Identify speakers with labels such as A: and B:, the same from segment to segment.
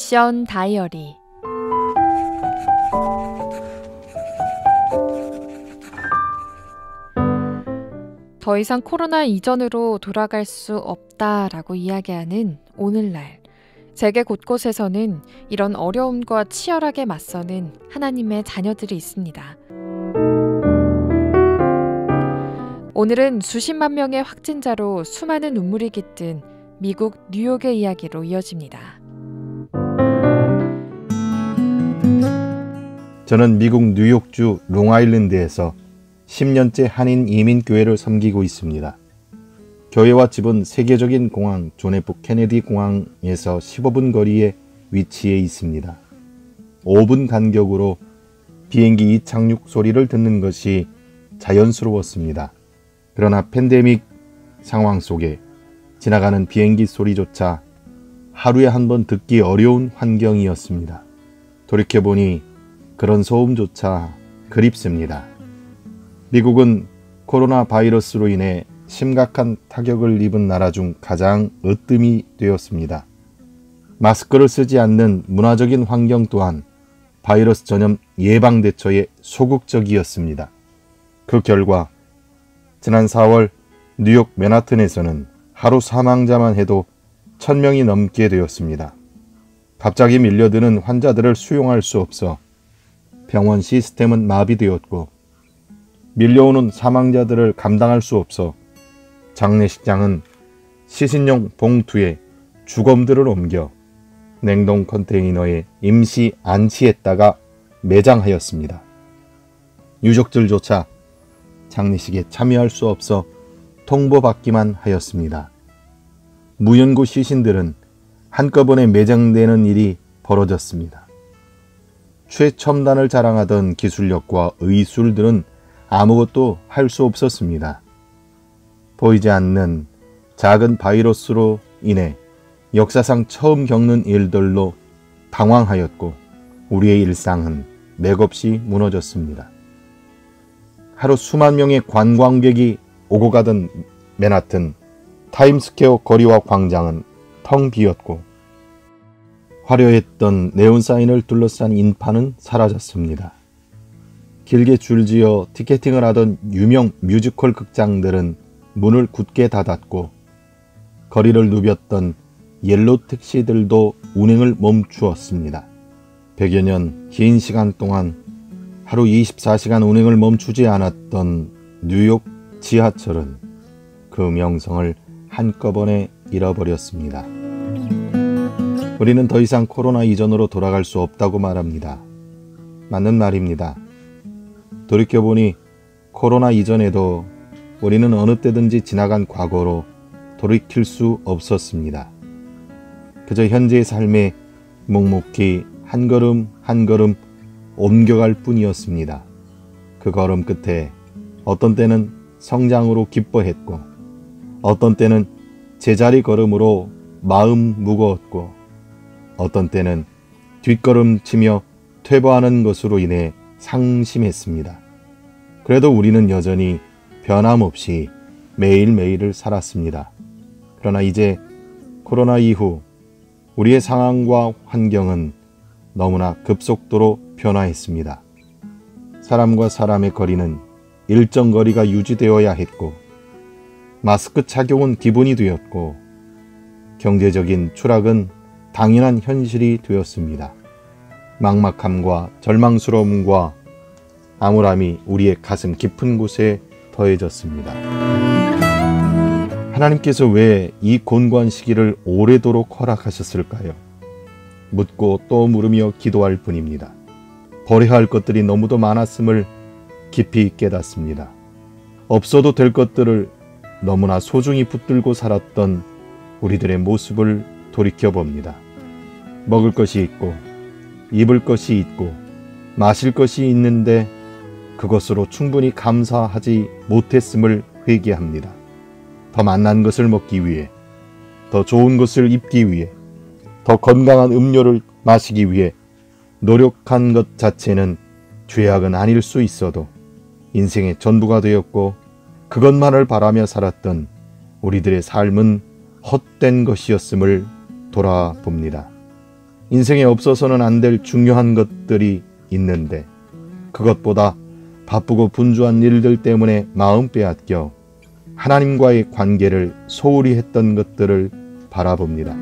A: 미션 다이어리. 더 이상 코로나 이전으로 돌아갈 수 없다라고 이야기하는 오늘날, 세계 곳곳에서는 이런 어려움과 치열하게 맞서는 하나님의 자녀들이 있습니다. 오늘은 수십만 명의 확진자로 수많은 눈물이 깃든 미국 뉴욕의 이야기로 이어집니다.
B: 저는 미국 뉴욕주 롱아일랜드에서 10년째 한인 이민교회를 섬기고 있습니다. 교회와 집은 세계적인 공항 존 F 케네디 공항에서 15분 거리에 위치해 있습니다. 5분 간격으로 비행기 이착륙 소리를 듣는 것이 자연스러웠습니다. 그러나 팬데믹 상황 속에 지나가는 비행기 소리조차 하루에 한 번 듣기 어려운 환경이었습니다. 돌이켜보니 그런 소음조차 그립습니다. 미국은 코로나 바이러스로 인해 심각한 타격을 입은 나라 중 가장 으뜸이 되었습니다. 마스크를 쓰지 않는 문화적인 환경 또한 바이러스 전염 예방 대처에 소극적이었습니다. 그 결과 지난 4월 뉴욕 맨하튼에서는 하루 사망자만 해도 1000명이 넘게 되었습니다. 갑자기 밀려드는 환자들을 수용할 수 없어 병원 시스템은 마비되었고, 밀려오는 사망자들을 감당할 수 없어 장례식장은 시신용 봉투에 주검들을 옮겨 냉동 컨테이너에 임시 안치했다가 매장하였습니다. 유족들조차 장례식에 참여할 수 없어 통보받기만 하였습니다. 무연고 시신들은 한꺼번에 매장되는 일이 벌어졌습니다. 최첨단을 자랑하던 기술력과 의술들은 아무것도 할 수 없었습니다. 보이지 않는 작은 바이러스로 인해 역사상 처음 겪는 일들로 당황하였고, 우리의 일상은 맥없이 무너졌습니다. 하루 수만 명의 관광객이 오고 가던 맨하튼 타임스퀘어 거리와 광장은 텅 비었고, 화려했던 네온사인을 둘러싼 인파는 사라졌습니다. 길게 줄지어 티켓팅을 하던 유명 뮤지컬 극장들은 문을 굳게 닫았고, 거리를 누볐던 옐로 택시들도 운행을 멈추었습니다. 100여 년 긴 시간 동안 하루 24시간 운행을 멈추지 않았던 뉴욕 지하철은 그 명성을 한꺼번에 잃어버렸습니다. 우리는 더 이상 코로나 이전으로 돌아갈 수 없다고 말합니다. 맞는 말입니다. 돌이켜보니 코로나 이전에도 우리는 어느 때든지 지나간 과거로 돌이킬 수 없었습니다. 그저 현재의 삶에 묵묵히 한 걸음 한 걸음 옮겨갈 뿐이었습니다. 그 걸음 끝에 어떤 때는 성장으로 기뻐했고, 어떤 때는 제자리 걸음으로 마음 무거웠고, 어떤 때는 뒷걸음치며 퇴보하는 것으로 인해 상심했습니다. 그래도 우리는 여전히 변함없이 매일매일을 살았습니다. 그러나 이제 코로나 이후 우리의 상황과 환경은 너무나 급속도로 변화했습니다. 사람과 사람의 거리는 일정 거리가 유지되어야 했고, 마스크 착용은 기본이 되었고, 경제적인 추락은 당연한 현실이 되었습니다. 막막함과 절망스러움과 암울함이 우리의 가슴 깊은 곳에 더해졌습니다. 하나님께서 왜 이 곤고한 시기를 오래도록 허락하셨을까요? 묻고 또 물으며 기도할 뿐입니다. 버려야 할 것들이 너무도 많았음을 깊이 깨닫습니다. 없어도 될 것들을 너무나 소중히 붙들고 살았던 우리들의 모습을 돌이켜봅니다. 먹을 것이 있고, 입을 것이 있고, 마실 것이 있는데 그것으로 충분히 감사하지 못했음을 회개합니다. 더 맛난 것을 먹기 위해, 더 좋은 것을 입기 위해, 더 건강한 음료를 마시기 위해 노력한 것 자체는 죄악은 아닐 수 있어도 인생의 전부가 되었고, 그것만을 바라며 살았던 우리들의 삶은 헛된 것이었음을 돌아봅니다. 인생에 없어서는 안 될 중요한 것들이 있는데 그것보다 바쁘고 분주한 일들 때문에 마음 빼앗겨 하나님과의 관계를 소홀히 했던 것들을 바라봅니다.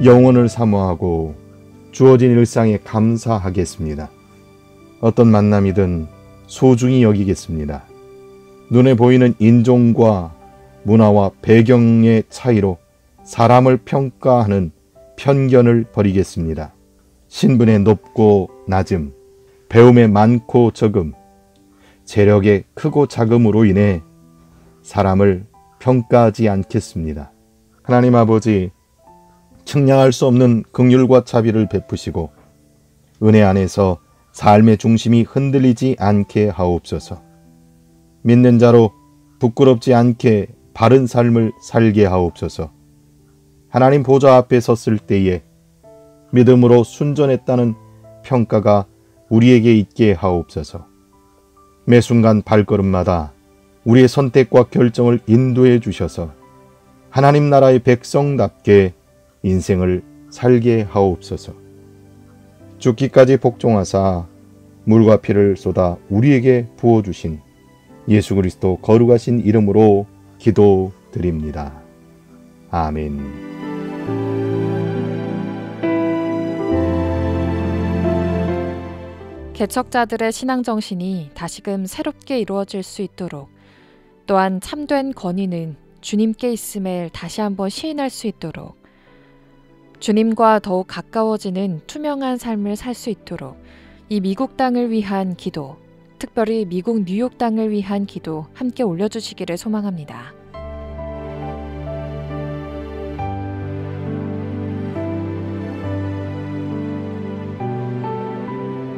B: 영혼을 사모하고 주어진 일상에 감사하겠습니다. 어떤 만남이든 소중히 여기겠습니다. 눈에 보이는 인종과 문화와 배경의 차이로 사람을 평가하는 편견을 버리겠습니다. 신분의 높고 낮음, 배움의 많고 적음, 재력의 크고 작음으로 인해 사람을 평가하지 않겠습니다. 하나님 아버지, 측량할 수 없는 긍휼과 자비를 베푸시고 은혜 안에서 삶의 중심이 흔들리지 않게 하옵소서. 믿는 자로 부끄럽지 않게 바른 삶을 살게 하옵소서. 하나님 보좌 앞에 섰을 때에 믿음으로 순전했다는 평가가 우리에게 있게 하옵소서. 매 순간 발걸음마다 우리의 선택과 결정을 인도해 주셔서 하나님 나라의 백성답게 인생을 살게 하옵소서. 죽기까지 복종하사 물과 피를 쏟아 우리에게 부어주신 예수 그리스도 거룩하신 이름으로 기도드립니다. 아멘.
A: 개척자들의 신앙정신이 다시금 새롭게 이루어질 수 있도록, 또한 참된 권위는 주님께 있음을 다시 한번 시인할 수 있도록, 주님과 더욱 가까워지는 투명한 삶을 살 수 있도록 이 미국 땅을 위한 기도, 특별히 미국 뉴욕 땅을 위한 기도 함께 올려주시기를 소망합니다.